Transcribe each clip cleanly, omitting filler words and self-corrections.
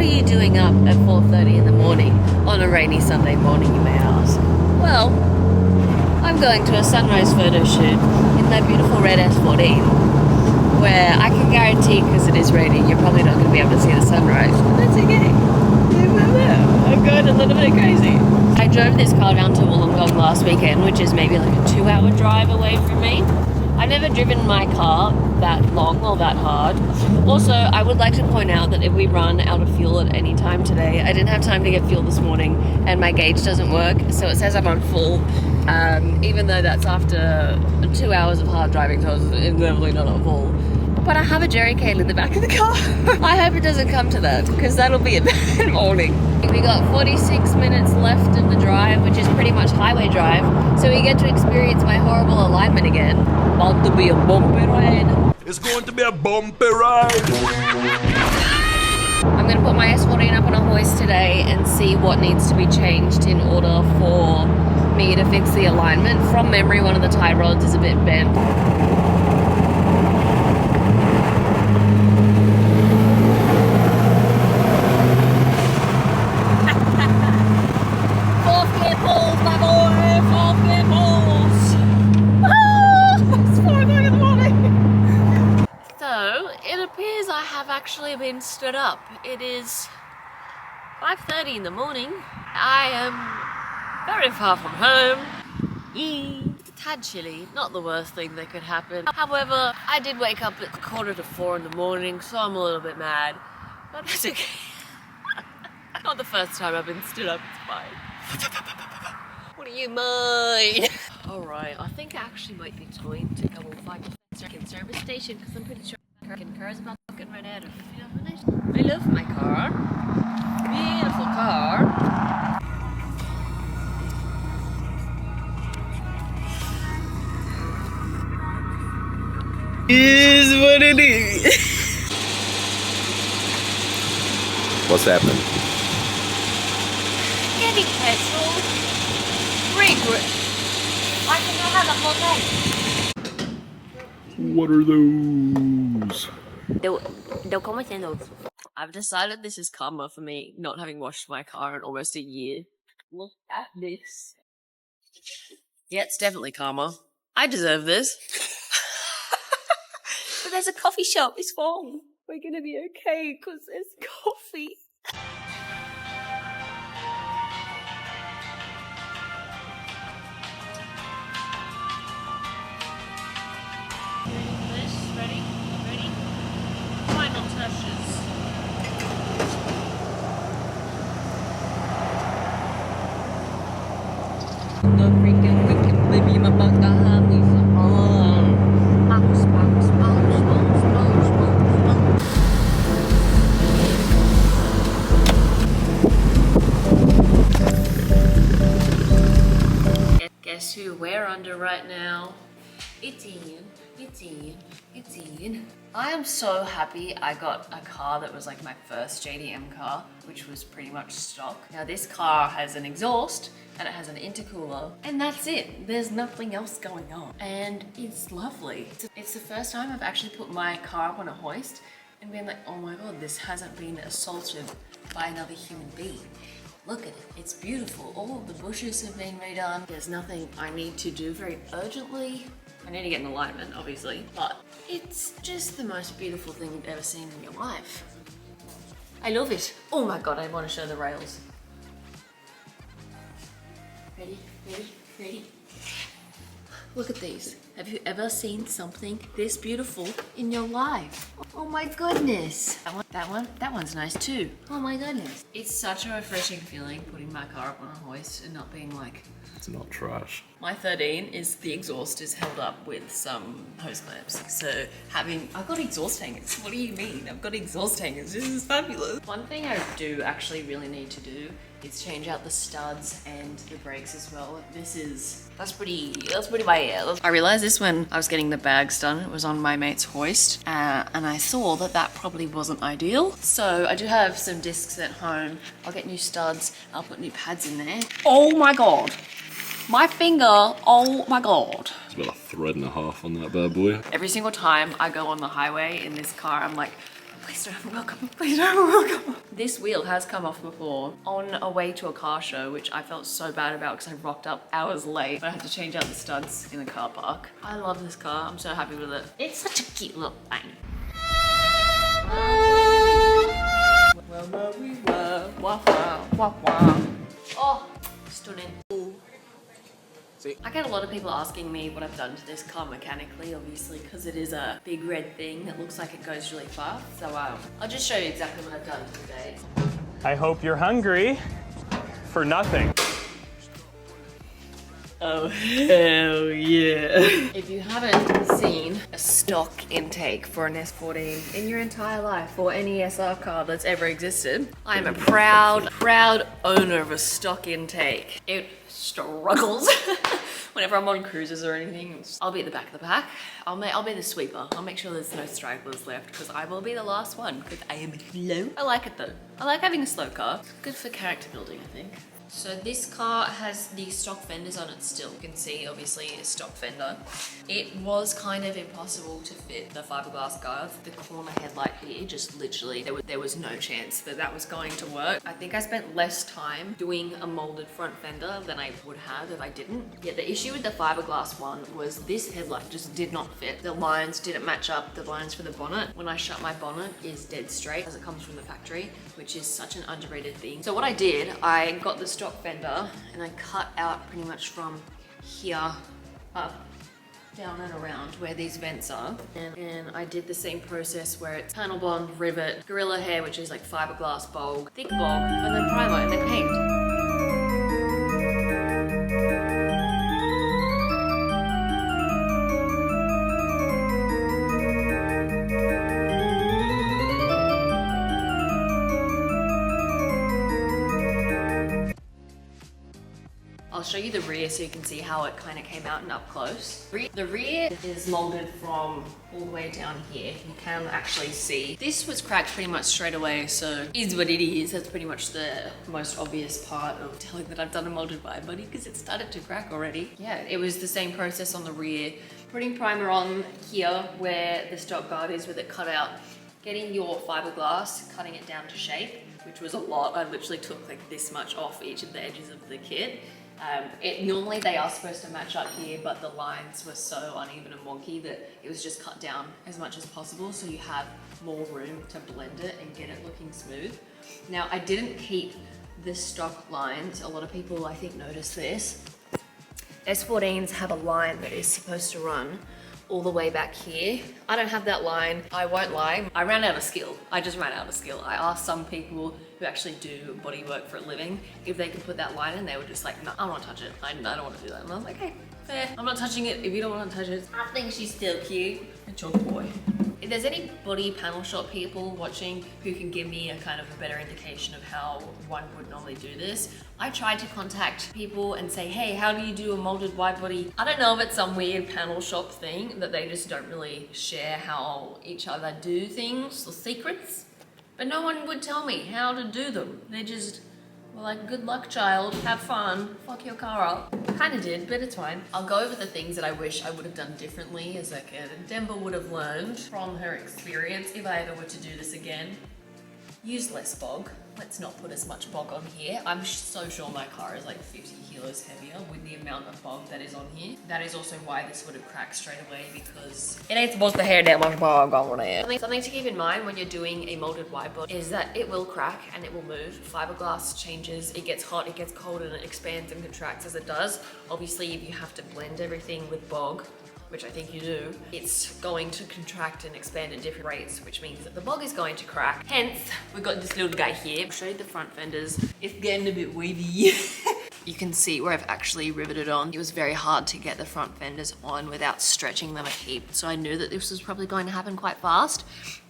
What are you doing up at 4:30 in the morning on a rainy Sunday morning, you may ask? Well, I'm going to a sunrise photo shoot in that beautiful red S14, where I can guarantee, because it is raining, you're probably not going to be able to see the sunrise, but that's okay. I'm going a little bit crazy. I drove this car down to Wollongong last weekend, which is maybe like a 2-hour drive away from me. I've never driven my car that long or that hard. Also, I would like to point out that if we run out of fuel at any time today, I didn't have time to get fuel this morning and my gauge doesn't work, so it says I'm on full, even though that's after 2 hours of hard driving, so it's definitely not on full. But I have a jerry can in the back of the car. I hope it doesn't come to that, because that'll be a bad morning. We got 46 minutes left of the drive, which is pretty much highway drive, so we get to experience my horrible alignment again. About to be a bumpy ride. It's going to be a bumpy ride. I'm going to put my S14 up on a hoist today and see what needs to be changed in order for me to fix the alignment. From memory, one of the tie rods is a bit bent. Actually been stood up. It is 5:30 in the morning. I am very far from home. Tad chilly, not the worst thing that could happen. However, I did wake up at 3:45 in the morning, so I'm a little bit mad, but that's okay. Not the first time I've been stood up, it's fine. What do you mind? Alright, I think I actually might be time to go and find a second service station, because I'm pretty sure car's about to fucking run out of ammunition. I love my car. Beautiful car. Is what it is. What's happening? Getting petrol. Great. I can go have a whole day. What are those? I've decided this is karma for me not having washed my car in almost a year. Look at this. Yeah, it's definitely karma. I deserve this. But there's a coffee shop, it's fine. We're gonna be okay because there's coffee. Ready? Final touches. The freaking wicked baby, my butt got me some bounce. Guess who we're under right now? It's Ian. I am so happy I got a car that was like my first JDM car, which was pretty much stock. Now this car has an exhaust and it has an intercooler, and that's it. There's nothing else going on, and it's lovely. It's the first time I've actually put my car up on a hoist and been like, oh my god, this hasn't been assaulted by another human being. Look at it, it's beautiful. All of the bushes have been redone. There's nothing I need to do very urgently. I need to get in alignment, obviously, but it's just the most beautiful thing you've ever seen in your life. I love it. Oh my god, I want to show the rails. Ready? Look at these. Have you ever seen something this beautiful in your life? Oh my goodness. That one's nice too. Oh my goodness. It's such a refreshing feeling putting my car up on a hoist and not being like, It's not trash. my 13 is the exhaust is held up with some hose clamps. So I've got exhaust hangers. What do you mean? I've got exhaust hangers. This is fabulous. One thing I do actually really need to do is change out the studs and the brakes as well. That's pretty bad. I realized this when I was getting the bags done. It was on my mate's hoist, and I saw that probably wasn't ideal. So I do have some discs at home. I'll get new studs. I'll put new pads in there. Oh my god. My finger, oh my god. It's about 1.5 threads on that bad boy. Every single time I go on the highway in this car, I'm like, Please don't have a welcome. Please don't have a welcome. This wheel has come off before on a way to a car show, which I felt so bad about because I rocked up hours late. But I had to change out the studs in the car park. I love this car. I'm so happy with it. It's such a cute little thing. Where we were. Wah, wah, wah, wah. Oh, stunning. Ooh. See? I get a lot of people asking me what I've done to this car mechanically, obviously, because it is a big red thing that looks like it goes really fast. So I'll just show you exactly what I've done today. I hope you're hungry for nothing. Oh, hell yeah. If you haven't seen a stock intake for an S14 in your entire life or any SR car that's ever existed, I am a proud owner of a stock intake. It struggles whenever I'm on cruises or anything. I'll be at the back of the pack. I'll be the sweeper. I'll make sure there's no stragglers left because I will be the last one because I am slow. I like it though. I like having a slow car. It's good for character building, I think. So this car has the stock fenders on it still. You can see, obviously, a stock fender. It was kind of impossible to fit the fiberglass guards. The corner headlight here, just literally, there was no chance that that was going to work. I think I spent less time doing a molded front fender than I would have if I didn't. Yeah, the issue with the fiberglass one was this headlight just did not fit. The lines didn't match up, the lines for the bonnet. When I shut my bonnet, is dead straight as it comes from the factory, which is such an underrated thing. So what I did, I got the stock fender and I cut out pretty much from here up, down and around where these vents are. And I did the same process where it's panel bond, rivet, Gorilla Hair, which is like fiberglass bulk, thick bulk, and then primer, and then paint. I'll show you the rear so you can see how it kind of came out and up close. The rear is molded from all the way down here. You can actually see. This was cracked pretty much straight away, so is what it is. That's pretty much the most obvious part of telling that I've done a molded Widebody because it started to crack already. Yeah, it was the same process on the rear. Putting primer on here where the stock guard is with it cut out. Getting your fiberglass, cutting it down to shape, which was a lot. I literally took like this much off each of the edges of the kit. Normally they are supposed to match up here, but the lines were so uneven and wonky that it was just cut down as much as possible so you have more room to blend it and get it looking smooth. Now I didn't keep the stock lines. A lot of people I think notice this. S14s have a line that is supposed to run all the way back here. I don't have that line. I won't lie, I ran out of skill. I just ran out of skill. I asked some people who actually do body work for a living if they could put that line in. They were just like, no, I don't want to touch it. I don't want to do that. And I was like, hey, fair. I'm not touching it if you don't want to touch it. I think she's still cute. It's your boy. If there's any body panel shop people watching who can give me a kind of a better indication of how one would normally do this, I tried to contact people and say, hey, how do you do a molded Widebody? I don't know if it's some weird panel shop thing that they just don't really share how each other do things or secrets, but no one would tell me how to do them. They just were like, good luck, child, have fun, fuck your car up. Kind of did, but it's fine. I'll go over the things that I wish I would have done differently as a kid. Denver would have learned from her experience if I ever were to do this again. Use less bog. Let's not put as much bog on here. I'm so sure my car is like 50 kilos heavier with the amount of bog that is on here. That is also why this would have cracked straight away because it ain't supposed to have that much bog on it. Something to keep in mind when you're doing a molded Widebody is that it will crack and it will move. Fiberglass changes, it gets hot, it gets cold, and it expands and contracts as it does. Obviously, if you have to blend everything with bog, which I think you do, it's going to contract and expand at different rates, which means that the bog is going to crack. Hence, we've got this little guy here. I'll show you the front fenders. It's getting a bit wavy. You can see where I've actually riveted on. It was very hard to get the front fenders on without stretching them a heap. So I knew that this was probably going to happen quite fast.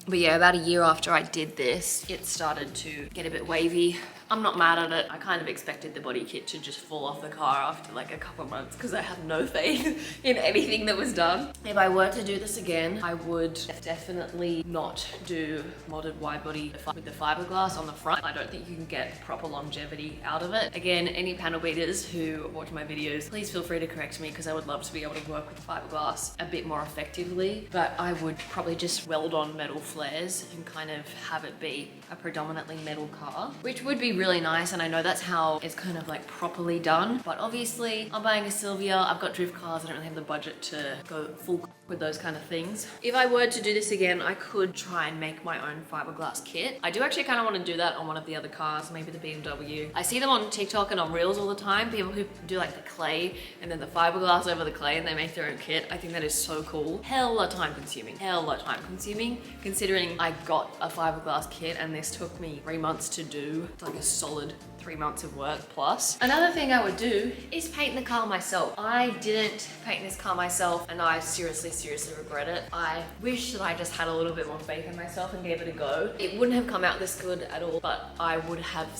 But yeah, about a year after I did this, it started to get a bit wavy. I'm not mad at it. I kind of expected the body kit to just fall off the car after like a couple of months because I had no faith in anything that was done. If I were to do this again, I would definitely not do molded Widebody with the fiberglass on the front. I don't think you can get proper longevity out of it. Again, any panel beaters who watch my videos, please feel free to correct me because I would love to be able to work with fiberglass a bit more effectively. But I would probably just weld on metal flake flares and kind of have it be a predominantly metal car, which would be really nice. And I know that's how it's kind of like properly done, but obviously I'm buying a Sylvia. I've got drift cars. I don't really have the budget to go full with those kind of things. If I were to do this again, I could try and make my own fiberglass kit. I do actually kind of want to do that on one of the other cars, maybe the BMW. I see them on TikTok and on Reels all the time, people who do like the clay and then the fiberglass over the clay and they make their own kit. I think that is so cool. Hella time consuming, considering I got a fiberglass kit and this took me 3 months to do. It's like a solid 3 months of work plus. Another thing I would do is paint the car myself. I didn't paint this car myself and I seriously regret it. I wish that I just had a little bit more faith in myself and gave it a go. It wouldn't have come out this good at all, but I would have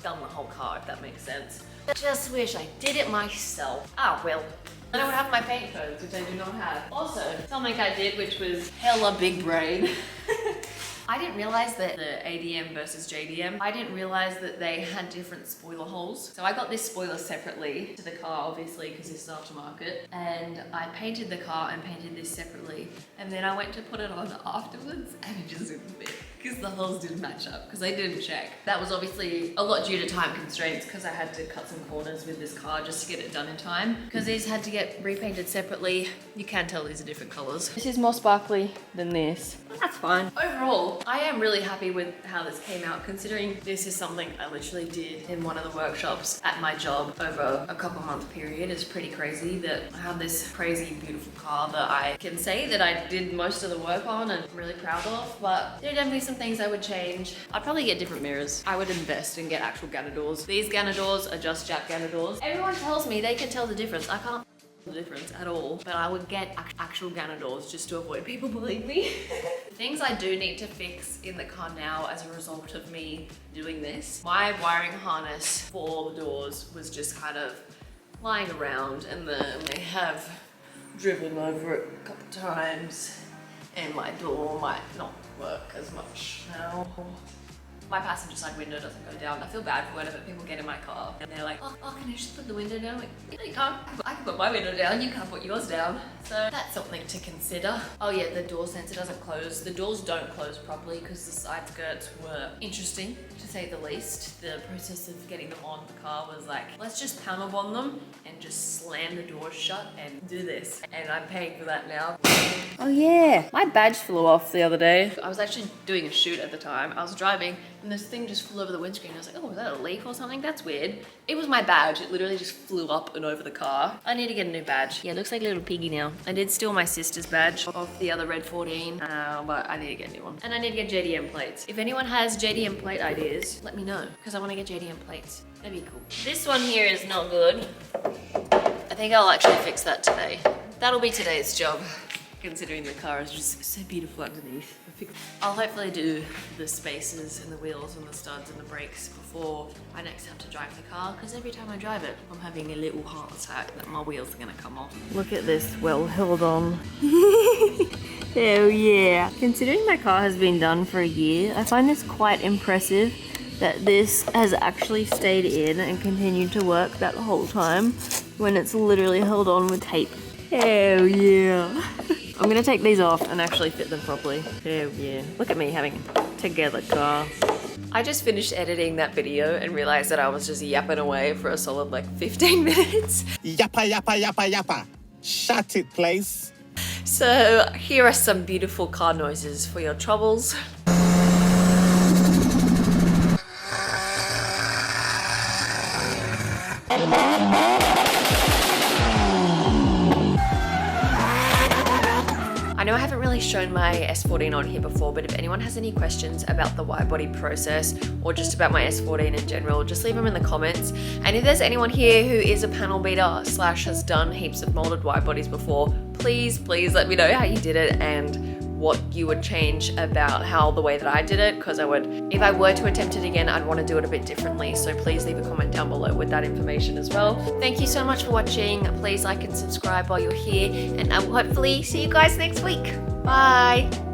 done the whole car, if that makes sense. I just wish I did it myself. Ah, well. I don't have my paint codes, which I do not have. Also, something I did, which was hella big brain. I didn't realize that the ADM versus JDM, I didn't realize that they had different spoiler holes. So I got this spoiler separately to the car, obviously, because it's aftermarket. And I painted the car and painted this separately. And then I went to put it on afterwards and it just didn't fit because the holes didn't match up because I didn't check. That was obviously a lot due to time constraints because I had to cut some corners with this car just to get it done in time. Because these had to get repainted separately. You can tell these are different colors. This is more sparkly than this. That's fine. Overall, I am really happy with how this came out, considering this is something I literally did in one of the workshops at my job over a couple month period. It's pretty crazy that I have this crazy beautiful car that I can say that I did most of the work on and I'm really proud of, but there are definitely some things I would change. I'd probably get different mirrors. I would invest and get actual Ganna doors. These Ganna doors are just Jap Ganna doors. Everyone tells me they can tell the difference. I can't the difference at all, but I would get actual Ganna doors just to avoid people believe me. Things I do need to fix in the car now as a result of me doing this. My wiring harness for the doors was just kind of lying around and then they have driven over it a couple times and my door might not work as much now. My passenger side window doesn't go down. I feel bad for whenever people get in my car and they're like, oh, can you just put the window down? Like, no, you can't. I can put my window down, you can't put yours down. So that's something to consider. Oh yeah, the door sensor doesn't close. The doors don't close properly because the side skirts were interesting, to say the least. The process of getting them on the car was like, let's just panel bond them and just slam the doors shut and do this. And I'm paying for that now. Oh yeah, my badge flew off the other day. I was actually doing a shoot at the time. I was driving and this thing just flew over the windscreen. I was like, oh, is that a leaf or something? That's weird. It was my badge. It literally just flew up and over the car. I need to get a new badge. Yeah, it looks like a little piggy now. I did steal my sister's badge off the other red 14, but I need to get a new one. And I need to get JDM plates. If anyone has JDM plate ideas, let me know, because I want to get JDM plates. That'd be cool. This one here is not good. I think I'll actually fix that today. That'll be today's job, considering the car is just so beautiful underneath. I'll hopefully do the spacers and the wheels and the studs and the brakes before I next have to drive the car, because every time I drive it, I'm having a little heart attack that my wheels are gonna come off. Look at this, well held on. Hell yeah. Considering my car has been done for a year, I find this quite impressive that this has actually stayed in and continued to work that whole time when it's literally held on with tape. Hell yeah. I'm gonna take these off and actually fit them properly. Hell yeah. Look at me having together car. I just finished editing that video and realized that I was just yapping away for a solid like 15 minutes. Yappa, yappa, yappa, yappa. Shut it, please. So here are some beautiful car noises for your troubles. I know I haven't really shown my S14 on here before, but if anyone has any questions about the Widebody process or just about my S14 in general, just leave them in the comments. And if there's anyone here who is a panel beater / has done heaps of molded Widebodies before, please let me know how you did it and what you would change about how the way that I did it, because if I were to attempt it again, I'd want to do it a bit differently. So please leave a comment down below with that information as well. Thank you so much for watching. Please like and subscribe while you're here, and I will hopefully see you guys next week. Bye.